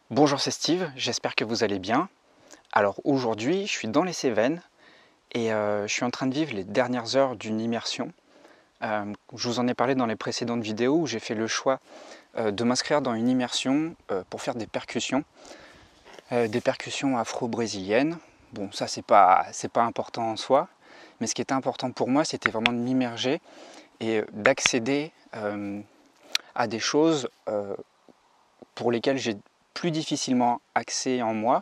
Bonjour, c'est Steve, j'espère que vous allez bien. Alors aujourd'hui, je suis dans les Cévennes et je suis en train de vivre les dernières heures d'une immersion. Je vous en ai parlé dans les précédentes vidéos où j'ai fait le choix de m'inscrire dans une immersion pour faire des percussions afro-brésiliennes. Bon, ça c'est pas important en soi, mais ce qui était important pour moi, c'était vraiment de m'immerger et d'accéder à des choses pour lesquelles j'ai plus difficilement accès en moi.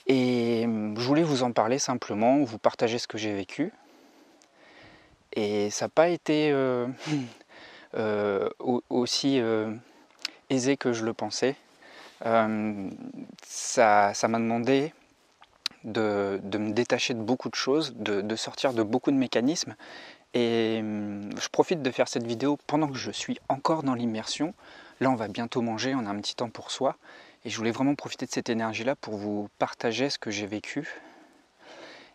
Et je voulais vous en parler simplement, vous partager ce que j'ai vécu. Et ça n'a pas été aussi aisé que je le pensais. Ça m'a demandé de me détacher de beaucoup de choses, de sortir de beaucoup de mécanismes. Et je profite de faire cette vidéo pendant que je suis encore dans l'immersion. Là, on va bientôt manger, on a un petit temps pour soi. Et je voulais vraiment profiter de cette énergie-là pour vous partager ce que j'ai vécu.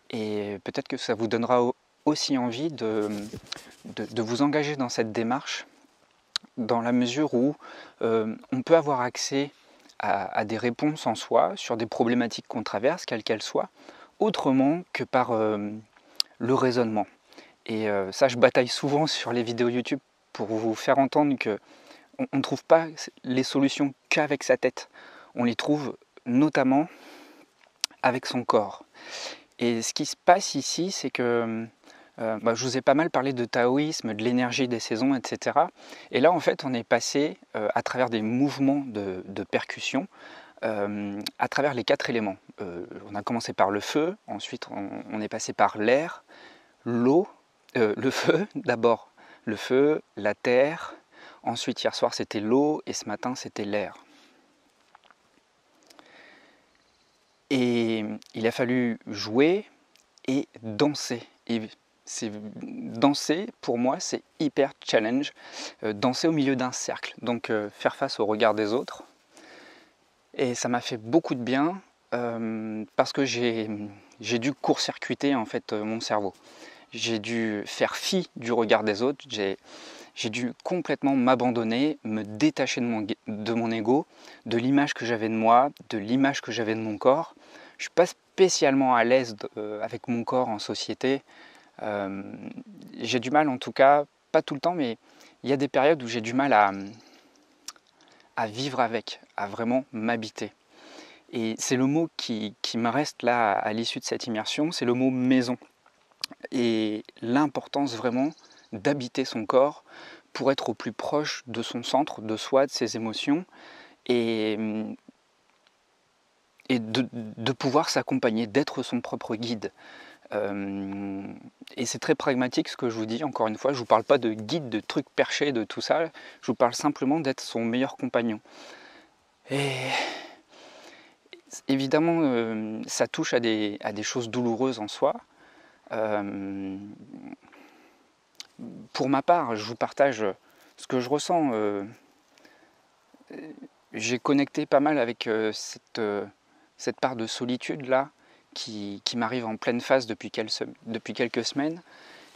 Et peut-être que ça vous donnera aussi envie de vous engager dans cette démarche, dans la mesure où on peut avoir accès à des réponses en soi sur des problématiques qu'on traverse, quelles qu'elles soient, autrement que par le raisonnement. Et ça, je bataille souvent sur les vidéos YouTube pour vous faire entendre qu'on ne trouve pas les solutions qu'avec sa tête. On les trouve notamment avec son corps. Et ce qui se passe ici, c'est que je vous ai pas mal parlé de taoïsme, de l'énergie des saisons, etc. Et là, en fait, on est passé à travers des mouvements de percussion, à travers les 4 éléments. On a commencé par le feu, ensuite on est passé par l'air, l'eau, le feu d'abord, le feu, la terre, ensuite hier soir c'était l'eau et ce matin c'était l'air. Et il a fallu jouer et danser. Et danser, pour moi, c'est hyper challenge. Danser au milieu d'un cercle, donc faire face au regard des autres. Et ça m'a fait beaucoup de bien parce que j'ai dû court-circuiter en fait mon cerveau. J'ai dû faire fi du regard des autres. J'ai dû complètement m'abandonner, me détacher de mon ego, de l'image que j'avais de moi, de l'image que j'avais de mon corps. Je ne suis pas spécialement à l'aise avec mon corps en société. J'ai du mal en tout cas, pas tout le temps, mais il y a des périodes où j'ai du mal à vivre avec, à vraiment m'habiter. Et c'est le mot qui me reste là à l'issue de cette immersion, c'est le mot maison. Et l'importance vraiment d'habiter son corps pour être au plus proche de son centre, de soi, de ses émotions, et de pouvoir s'accompagner, d'être son propre guide. Et c'est très pragmatique ce que je vous dis, encore une fois, je ne vous parle pas de guide, de trucs perchés, de tout ça, je vous parle simplement d'être son meilleur compagnon. Et évidemment, ça touche à des choses douloureuses en soi. Pour ma part, je vous partage ce que je ressens. J'ai connecté pas mal avec cette part de solitude là qui m'arrive en pleine face depuis quelques semaines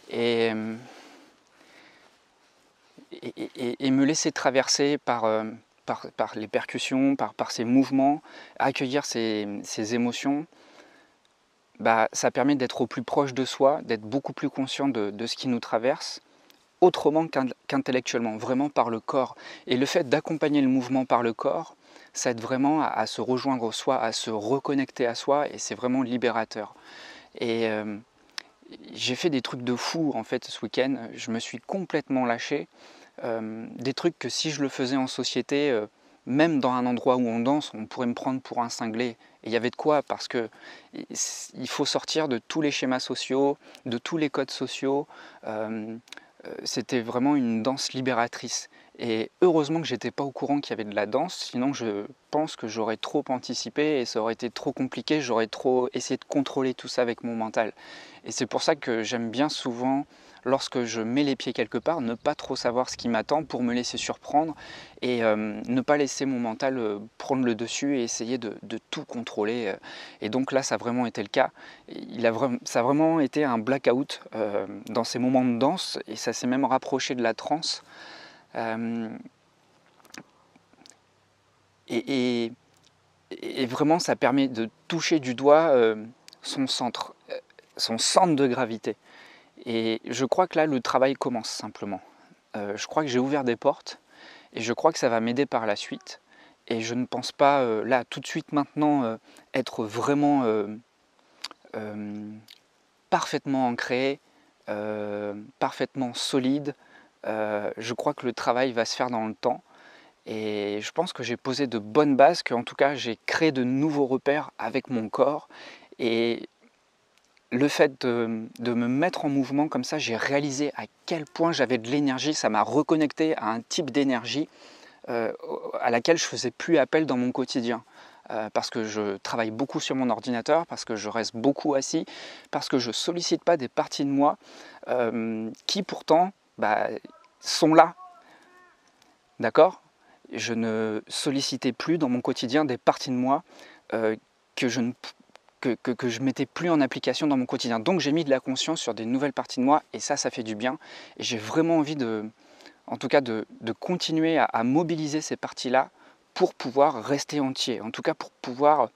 et me laisser traverser par les percussions, par ces mouvements, accueillir ces émotions, ça permet d'être au plus proche de soi, d'être beaucoup plus conscient de ce qui nous traverse, autrement qu'intellectuellement, vraiment par le corps. Et le fait d'accompagner le mouvement par le corps, ça aide vraiment à se rejoindre soi, à se reconnecter à soi, et c'est vraiment libérateur. Et j'ai fait des trucs de fou en fait ce week-end, je me suis complètement lâché, des trucs que si je le faisais en société, même dans un endroit où on danse, on pourrait me prendre pour un cinglé. Et il y avait de quoi, parce que il faut sortir de tous les schémas sociaux, de tous les codes sociaux. C'était vraiment une danse libératrice. Et heureusement que j'étais pas au courant qu'il y avait de la danse, sinon je pense que j'aurais trop anticipé et ça aurait été trop compliqué, j'aurais trop essayé de contrôler tout ça avec mon mental. Et c'est pour ça que j'aime bien souvent, lorsque je mets les pieds quelque part, ne pas trop savoir ce qui m'attend pour me laisser surprendre et ne pas laisser mon mental prendre le dessus et essayer de tout contrôler. Et donc là, ça a vraiment été le cas. Ça a vraiment été un blackout dans ces moments de danse et ça s'est même rapproché de la transe. Et, et- et vraiment, ça permet de toucher du doigt son centre de gravité. Et je crois que là, le travail commence simplement. Je crois que j'ai ouvert des portes et je crois que ça va m'aider par la suite. Et je ne pense pas, là, tout de suite, maintenant, être vraiment parfaitement ancré, parfaitement solide. Je crois que le travail va se faire dans le temps. Et je pense que j'ai posé de bonnes bases, qu'en tout cas, j'ai créé de nouveaux repères avec mon corps. Et le fait de me mettre en mouvement comme ça, j'ai réalisé à quel point j'avais de l'énergie. Ça m'a reconnecté à un type d'énergie à laquelle je ne faisais plus appel dans mon quotidien. Parce que je travaille beaucoup sur mon ordinateur, parce que je reste beaucoup assis, parce que je ne sollicite pas des parties de moi qui pourtant sont là. D'accord? Je ne sollicitais plus dans mon quotidien des parties de moi que je ne que je mettais plus en application dans mon quotidien. Donc j'ai mis de la conscience sur des nouvelles parties de moi et ça fait du bien. Et j'ai vraiment envie en tout cas de continuer à mobiliser ces parties-là pour pouvoir rester entier. En tout cas pour pouvoir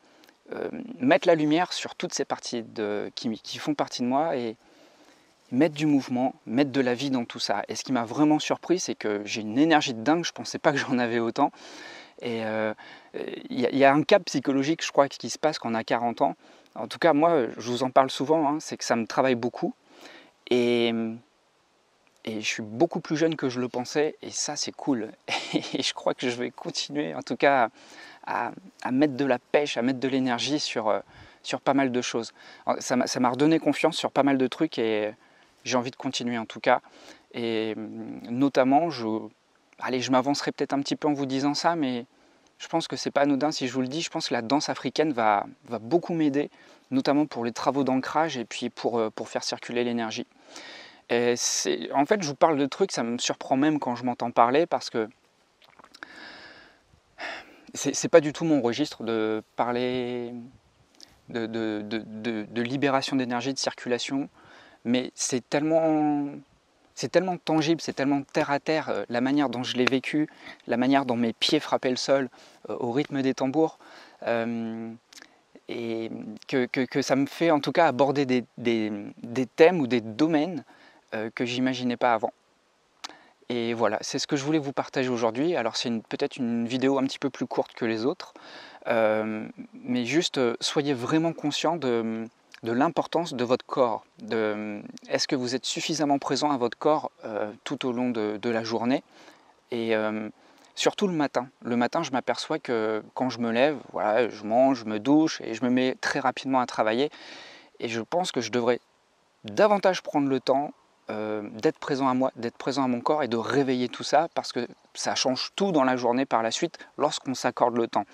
mettre la lumière sur toutes ces parties qui font partie de moi et mettre du mouvement, mettre de la vie dans tout ça. Et ce qui m'a vraiment surpris, c'est que j'ai une énergie de dingue, je ne pensais pas que j'en avais autant. Et il y a un cap psychologique, je crois, qui se passe quand on a 40 ans. En tout cas, moi, je vous en parle souvent, hein, c'est que ça me travaille beaucoup. Et je suis beaucoup plus jeune que je le pensais, et ça, c'est cool. Et je crois que je vais continuer, en tout cas, à mettre de la pêche, à mettre de l'énergie sur pas mal de choses. Ça m'a redonné confiance sur pas mal de trucs, et j'ai envie de continuer, en tout cas. Et notamment, allez, je m'avancerai peut-être un petit peu en vous disant ça, mais je pense que c'est pas anodin si je vous le dis. Je pense que la danse africaine va beaucoup m'aider, notamment pour les travaux d'ancrage et puis pour faire circuler l'énergie. En fait, je vous parle de trucs, ça me surprend même quand je m'entends parler, parce que c'est pas du tout mon registre de parler de libération d'énergie, de circulation, mais c'est tellement tangible, c'est tellement terre à terre, la manière dont je l'ai vécu, la manière dont mes pieds frappaient le sol au rythme des tambours, et que ça me fait en tout cas aborder des thèmes ou des domaines que j'imaginais pas avant. Et voilà, c'est ce que je voulais vous partager aujourd'hui. Alors c'est peut-être une vidéo un petit peu plus courte que les autres, mais juste soyez vraiment conscient de l'importance de votre corps. Est-ce que vous êtes suffisamment présent à votre corps tout au long de la journée? Et surtout le matin. Le matin, je m'aperçois que quand je me lève, voilà, je mange, je me douche et je me mets très rapidement à travailler. Et je pense que je devrais davantage prendre le temps d'être présent à moi, d'être présent à mon corps et de réveiller tout ça, parce que ça change tout dans la journée par la suite lorsqu'on s'accorde le temps.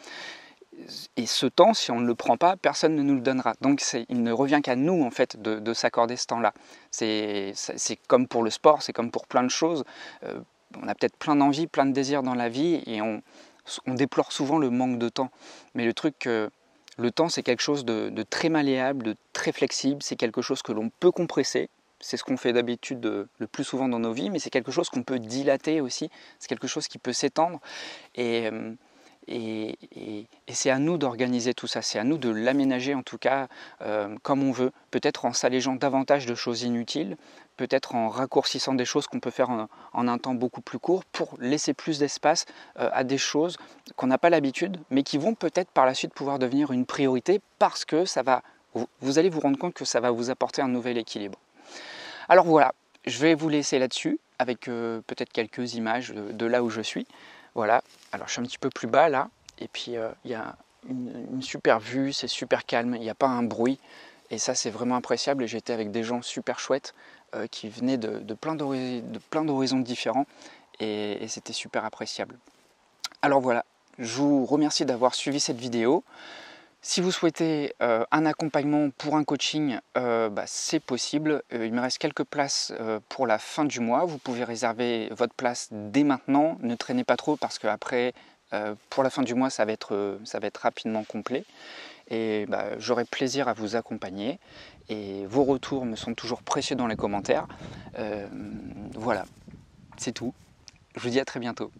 Et ce temps, si on ne le prend pas, personne ne nous le donnera. Donc il ne revient qu'à nous en fait de s'accorder ce temps-là. C'est comme pour le sport, c'est comme pour plein de choses. On a peut-être plein d'envies, plein de désirs dans la vie et on déplore souvent le manque de temps. Mais le temps, c'est quelque chose de très malléable, de très flexible, c'est quelque chose que l'on peut compresser. C'est ce qu'on fait d'habitude le plus souvent dans nos vies, mais c'est quelque chose qu'on peut dilater aussi, c'est quelque chose qui peut s'étendre. Et c'est à nous d'organiser tout ça, c'est à nous de l'aménager en tout cas comme on veut, peut-être en s'allégeant davantage de choses inutiles, peut-être en raccourcissant des choses qu'on peut faire en un temps beaucoup plus court pour laisser plus d'espace à des choses qu'on n'a pas l'habitude, mais qui vont peut-être par la suite pouvoir devenir une priorité parce que vous allez vous rendre compte que ça va vous apporter un nouvel équilibre. Alors voilà, je vais vous laisser là-dessus avec peut-être quelques images de là où je suis. Voilà, alors je suis un petit peu plus bas là, et puis il y a une super vue, c'est super calme, il n'y a pas un bruit, et ça c'est vraiment appréciable, et j'étais avec des gens super chouettes qui venaient de plein d'horizons différents, et c'était super appréciable. Alors voilà, je vous remercie d'avoir suivi cette vidéo. Si vous souhaitez un accompagnement pour un coaching, c'est possible. Il me reste quelques places pour la fin du mois. Vous pouvez réserver votre place dès maintenant. Ne traînez pas trop parce qu'après, pour la fin du mois, ça va être rapidement complet. Et j'aurai plaisir à vous accompagner. Et vos retours me sont toujours précieux dans les commentaires. Voilà, c'est tout. Je vous dis à très bientôt.